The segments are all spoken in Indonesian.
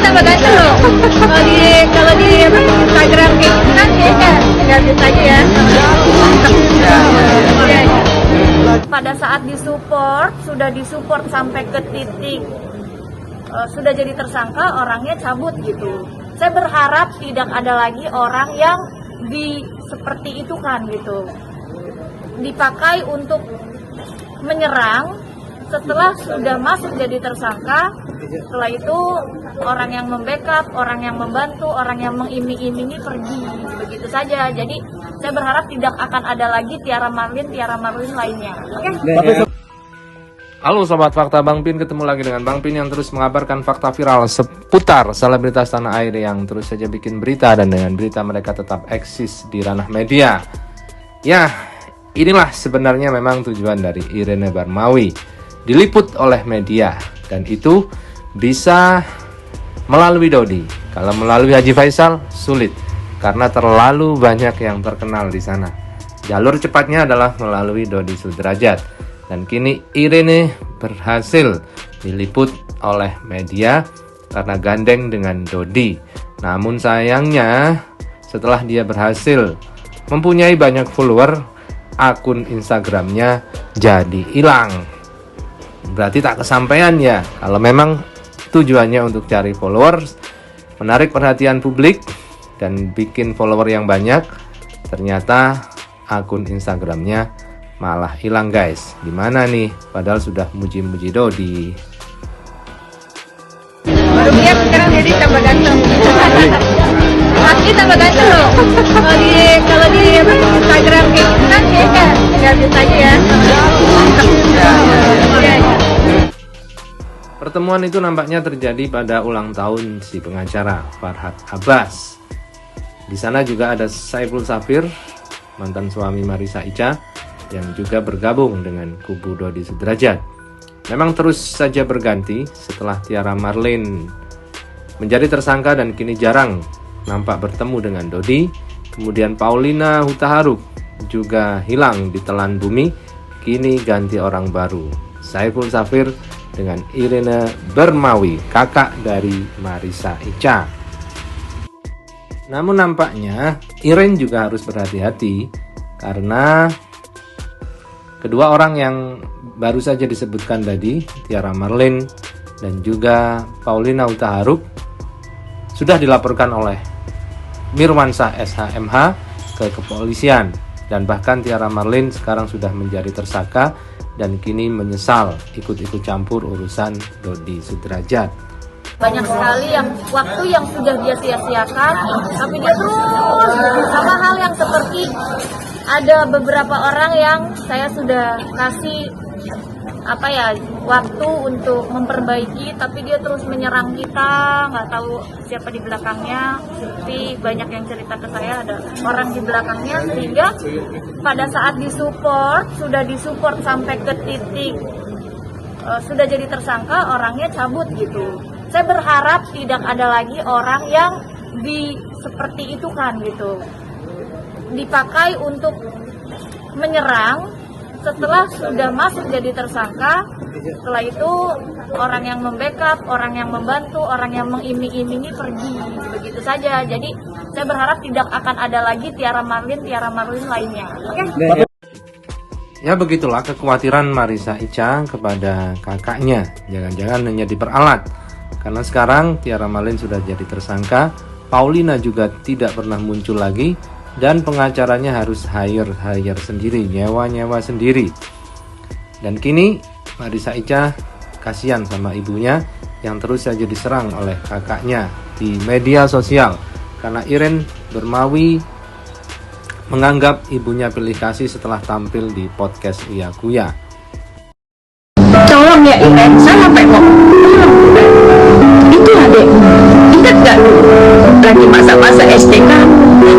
tambah ganteng loh. Kalau di Instagram kayak gitu kan kayaknya tinggal bisa aja ya. Pada saat sudah disupport sampai ke titik sudah jadi tersangka, orangnya cabut gitu. Saya berharap tidak ada lagi orang yang seperti itu kan gitu, dipakai untuk menyerang setelah sudah masuk jadi tersangka. Setelah itu orang yang membackup, orang yang membantu, orang yang mengiming-imingi pergi begitu saja. Jadi saya berharap tidak akan ada lagi Tiara Marlin lainnya. Oke? Halo Sobat Fakta, Bang Pin ketemu lagi dengan Bang Pin yang terus mengabarkan fakta viral seputar selebritas tanah air yang terus saja bikin berita, dan dengan berita mereka tetap eksis di ranah media. Ya, inilah sebenarnya memang tujuan dari Irene Barmawi, diliput oleh media, dan itu bisa melalui Dodi. Kalau melalui Haji Faisal sulit karena terlalu banyak yang terkenal di sana. Jalur cepatnya adalah melalui Dodi Sudrajat. Dan kini Irene berhasil diliput oleh media karena gandeng dengan Dodi. Namun sayangnya setelah dia berhasil mempunyai banyak follower, akun Instagramnya jadi hilang. Berarti tak kesampaian ya. Kalau memang tujuannya untuk cari followers, menarik perhatian publik dan bikin follower yang banyak, ternyata akun Instagramnya malah hilang guys. Gimana nih? Padahal sudah muji-muji Dodi. Dia sekarang jadi tambah ganteng. Asli tambah ganteng loh. Kalau di Instagram kayak gitu kan kayaknya tinggal bisa aja ya. Pertemuan itu nampaknya terjadi pada ulang tahun si pengacara Farhad Abbas. Di sana juga ada Saiful Safir, mantan suami Marissa Ica, yang juga bergabung dengan kubu Dodi Sudrajat. Memang terus saja berganti setelah Tiara Marlin menjadi tersangka dan kini jarang nampak bertemu dengan Dodi. Kemudian Paulina Hutaharuk juga hilang ditelan bumi, kini ganti orang baru, Saiful Safir dengan Irene Barmawi, kakak dari Marissa Ica. Namun nampaknya Irene juga harus berhati-hati karena kedua orang yang baru saja disebutkan tadi, Tiara Marlin dan juga Paulina Hutaharuk, sudah dilaporkan oleh Mirwansyah SHMH ke kepolisian, dan bahkan Tiara Marlin sekarang sudah menjadi tersangka dan kini menyesal ikut-ikut campur urusan Dodi Sudrajat. Banyak sekali waktu yang sudah dia sia-siakan, tapi dia terus sama hal yang seperti ada beberapa orang yang saya sudah kasih waktu untuk memperbaiki, tapi dia terus menyerang kita, nggak tahu siapa di belakangnya. Tapi banyak yang cerita ke saya ada orang di belakangnya, sehingga pada saat sudah disupport sampai ke titik sudah jadi tersangka, orangnya cabut gitu. Saya berharap tidak ada lagi orang yang seperti itu kan gitu, dipakai untuk menyerang setelah sudah masuk jadi tersangka. Setelah itu orang yang membackup, orang yang membantu, orang yang mengiming-imingi pergi begitu saja. Jadi saya berharap tidak akan ada lagi Tiara Marlin lainnya. Oke? Ya begitulah kekhawatiran Marissa Ica kepada kakaknya. Jangan-jangan hanya diperalat. Karena sekarang Tiara Marlin sudah jadi tersangka, Paulina juga tidak pernah muncul lagi, dan pengacaranya harus hire sendiri, nyewa sendiri. Dan kini Marissa Ica kasihan sama ibunya yang terus saja diserang oleh kakaknya di media sosial karena Irene Barmawi menganggap ibunya pilih kasih setelah tampil di podcast Uya Kuya. Tolong ya Irene, saya sampai mau itu adekmu, ingat gak lagi masa-masa SD kamu,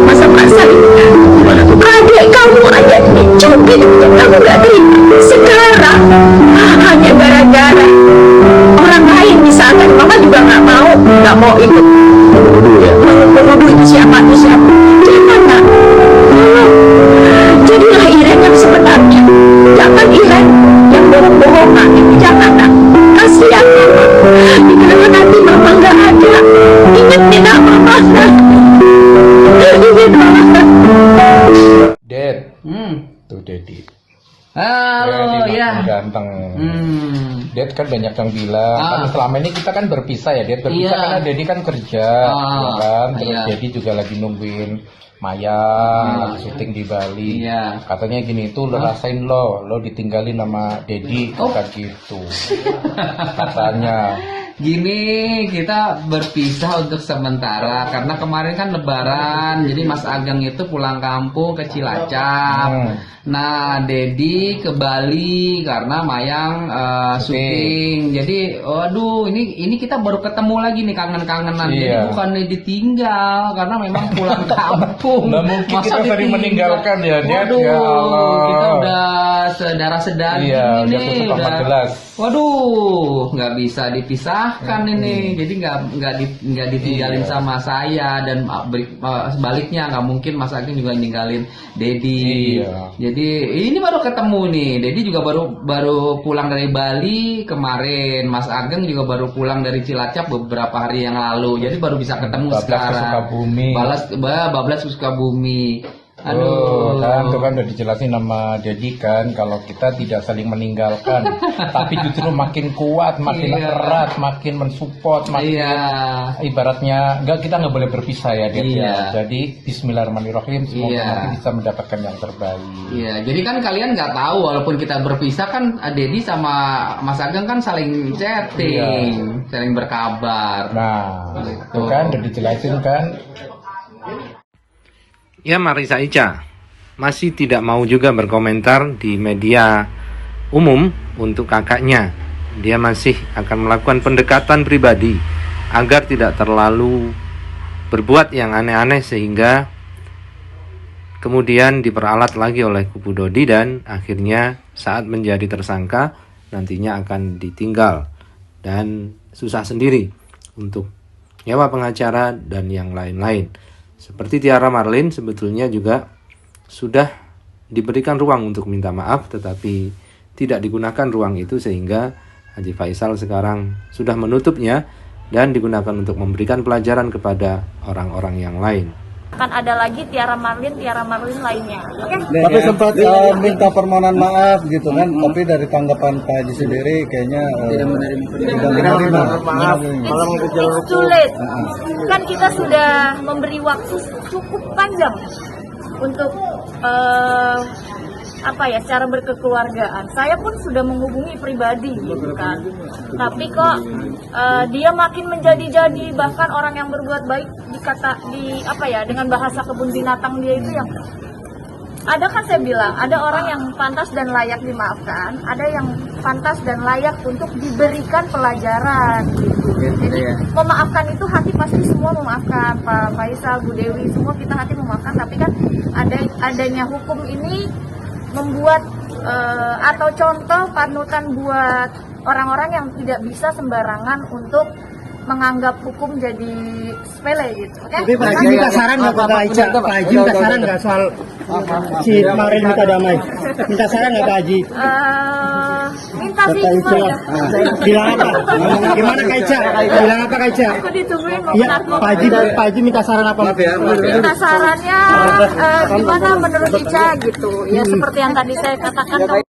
masa-masa adik kamu aja dicubit, kamu gak terima. Sekarang hanya gara-gara orang lain, misalkan mama juga gak mau ikut menuduh itu siapa. Jangan nak, jadilah Irene yang sebenarnya, jangan Irene yang bohong-bohongan. Jangan nak, kasihan mama, dikira nanti mama gak ada. Dad kan banyak yang bilang kan selama ini kita kan berpisah ya, Dad berpisah Iya. karena Dedi kan kerja, ya kan, terus Iya. Dedi juga lagi nungguin Maya lagi syuting di Bali. Iya. Katanya gini tuh, lo rasain lo ditinggalin sama Dedi, kata gitu. Katanya. Gini, kita berpisah untuk sementara karena kemarin kan Lebaran, jadi Mas Ageng itu pulang kampung ke Cilacap. Nah, Dedi ke Bali karena Mayang syuting. Jadi, waduh, ini kita baru ketemu lagi nih, kangen-kangenan. Jadi Iya. bukannya ditinggal karena memang pulang kampung. Nggak mungkin Masa kita sering ditinggal? meninggalkan ya, Dad. Waduh, Ya Allah. kita udah saudara sedaging Iya, ini. udah tusuk sama gelas. Waduh, nggak bisa dipisahkan ini. Jadi nggak ditinggalin Iya. sama saya, dan sebaliknya nggak mungkin Mas Ageng juga ninggalin Dedi. Iya. Jadi ini baru ketemu nih. Dedi juga baru pulang dari Bali kemarin. Mas Ageng juga baru pulang dari Cilacap beberapa hari yang lalu. Jadi baru bisa ketemu Bablas ke sekarang. Sukabumi. Bablas ke Sukabumi. Aduh, kan itu kan udah dijelasin sama Dedi kan kalau kita tidak saling meninggalkan, tapi justru makin kuat, makin Iya. erat, makin mensupport, makin ibaratnya kita nggak boleh berpisah ya, Ded, Iya. ya. Jadi Bismillahirrahmanirrahim, semoga Iya. nanti bisa mendapatkan yang terbaik. Iya, jadi kan kalian nggak tahu walaupun kita berpisah kan Dedi sama Mas Ageng kan saling chatting, saling berkabar. Nah, itu kan udah dijelasin kan. Ya, Marisa Ica masih tidak mau juga berkomentar di media umum untuk kakaknya. Dia masih akan melakukan pendekatan pribadi agar tidak terlalu berbuat yang aneh-aneh sehingga kemudian diperalat lagi oleh kubu Dodi dan akhirnya saat menjadi tersangka nantinya akan ditinggal dan susah sendiri untuk nyewa pengacara dan yang lain-lain. Seperti Tiara Marlin sebetulnya juga sudah diberikan ruang untuk minta maaf, tetapi tidak digunakan ruang itu sehingga Haji Faisal sekarang sudah menutupnya dan digunakan untuk memberikan pelajaran kepada orang-orang yang lain. Akan ada lagi Tiara Marlin lainnya. Oke? Tapi sempat minta permohonan maaf gitu kan, tapi dari tanggapan Pak Haji sendiri kayaknya tidak menerima. It's too late. Kan kita sudah memberi waktu cukup panjang untuk secara berkekeluargaan. Saya pun sudah menghubungi pribadi gitu kan. Tapi kok dia makin menjadi-jadi, bahkan orang yang berbuat baik dengan bahasa kebun binatang dia itu yang ada kan saya bilang, ada orang yang pantas dan layak dimaafkan, ada yang pantas dan layak untuk diberikan pelajaran gitu. Jadi memaafkan itu hati pasti semua memaafkan, Pak Faisal, Bu Dewi, semua kita hati memaafkan, tapi kan adanya hukum ini membuat atau contoh panutan buat orang-orang yang tidak bisa sembarangan untuk menganggap hukum jadi sepele gitu. Tapi Pak Haji minta saran nggak ke Kak Ica? Pak Haji minta saran nggak soal si Marlin minta damai? Minta saran nggak Pak Haji? Minta sih Kak cuma Ica, bilang apa? Gimana Kak Ica? Bilang apa Kak Ica? aku ditungguin mau Iya, menarko. Pak Haji minta saran apa? Minta sarannya gimana menurut Ica gitu. Ya seperti yang tadi saya katakan.